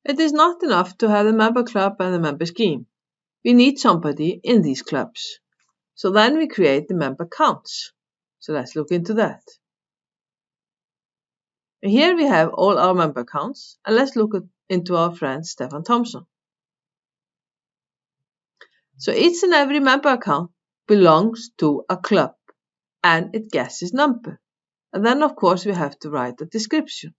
It is not enough to have the member club and the member scheme. We need somebody in these clubs. So then we create the member counts. So let's look into that. Here we have all our member counts, and let's look into our friend Stefan Thompson. So each and every member account belongs to a club, and it gets its number. And then of course we have to write a description.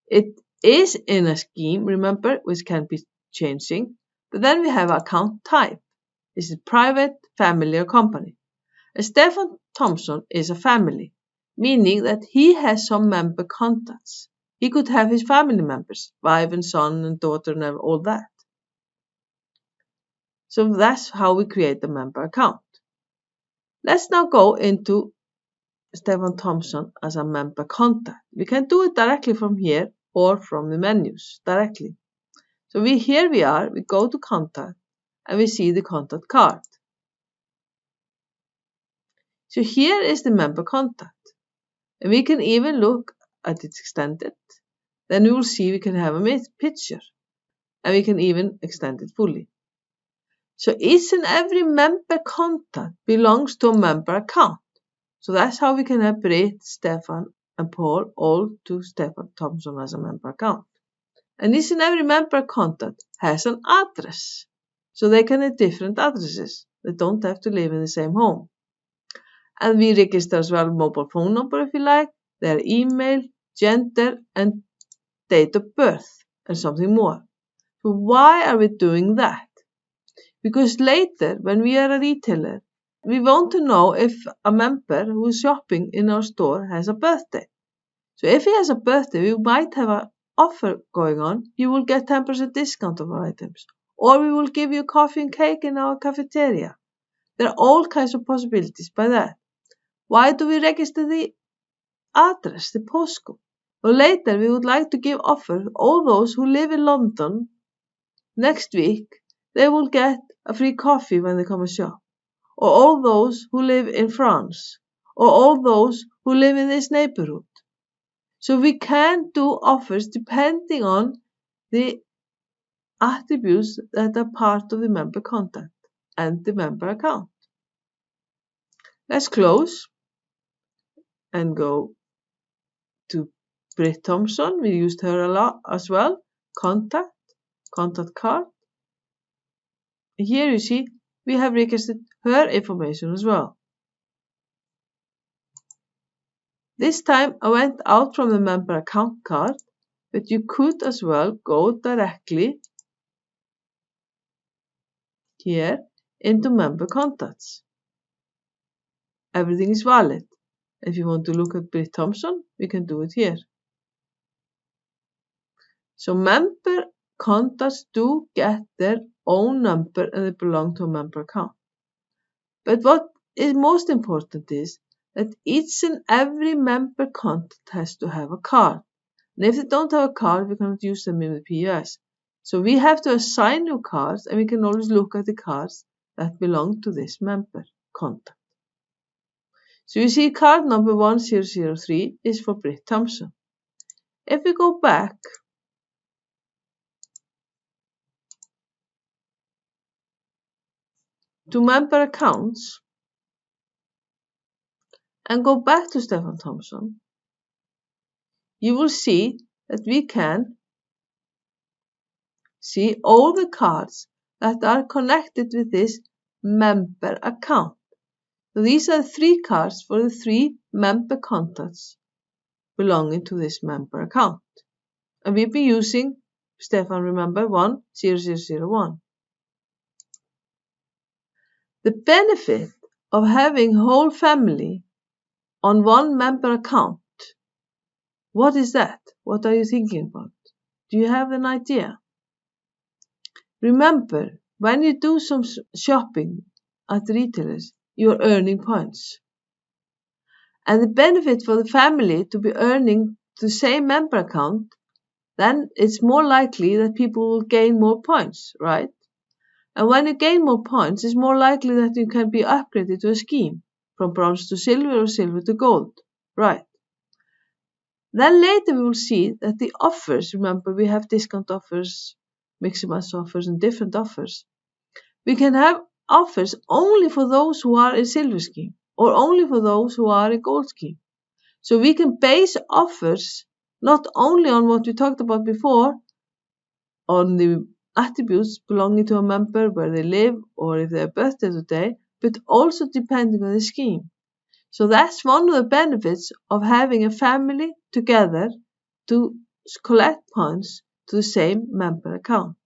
It is in a scheme, remember, which can be changing, but then we have account type. Is it private, family, or company? And Stefan Thompson is a family, meaning that he has some member contacts. He could have his family members, wife and son and daughter and all that. So that's how we create the member account. Let's now go into Stefan Thompson as a member contact. We can do it directly from here or from the menus directly. So here we are, we go to contact and we see the contact card. So here is the member contact. And we can even look at it extended. Then we will see we can have a picture. And we can even extend it fully. So each and every member contact belongs to a member account. So that's how we can have Britt, Stefan, and Paul all to Stefan Thompson as a member account. And each and every member contact has an address. So they can have different addresses. They don't have to live in the same home. And we register as well mobile phone number if you like, their email, gender, and date of birth, and something more. So why are we doing that? Because later, when we are a retailer, we want to know if a member who is shopping in our store has a birthday. So if he has a birthday, we might have an offer going on. You will get 10% discount of our items. Or we will give you coffee and cake in our cafeteria. There are all kinds of possibilities by that. Why do we register the address, the postcode? Well, later we would like to give offer all those who live in London next week. They will get a free coffee when they come and shop. Or all those who live in France. Or all those who live in this neighborhood. So we can do offers depending on the attributes that are part of the member contact and the member account. Let's close and go to Britt Thompson. We used her a lot as well. Contact card. Here you see we have registered her information as well. This time I went out from the member account card, but you could as well go directly here into member contacts. Everything is valid. If you want to look at Britt Thompson, we can do it here. So member contacts do get their own number and they belong to a member account. But what is most important is that each and every member contact has to have a card. And if they don't have a card, we cannot use them in the POS. So we have to assign new cards and we can always look at the cards that belong to this member contact. So you see card number 1003 is for Britt Thompson. If we go back to member accounts and go back to Stefan Thompson, you will see that we can see all the cards that are connected with this member account. So these are 3 cards for the 3 member contacts belonging to this member account. And we'll be using, Stefan, remember, 10001. The benefit of having whole family on one member account, what is that? What are you thinking about? Do you have an idea? Remember, when you do some shopping at retailers, you are earning points. And the benefit for the family to be earning the same member account, then it's more likely that people will gain more points, right? And when you gain more points, it's more likely that you can be upgraded to a scheme from bronze to silver or silver to gold, right? Then later we will see that the offers, remember we have discount offers, Maximus offers and different offers. We can have offers only for those who are in silver scheme or only for those who are in gold scheme. So we can base offers not only on what we talked about before, on the attributes belonging to a member, where they live, or if they have birthday today, but also depending on the scheme. So that's one of the benefits of having a family together to collect points to the same member account.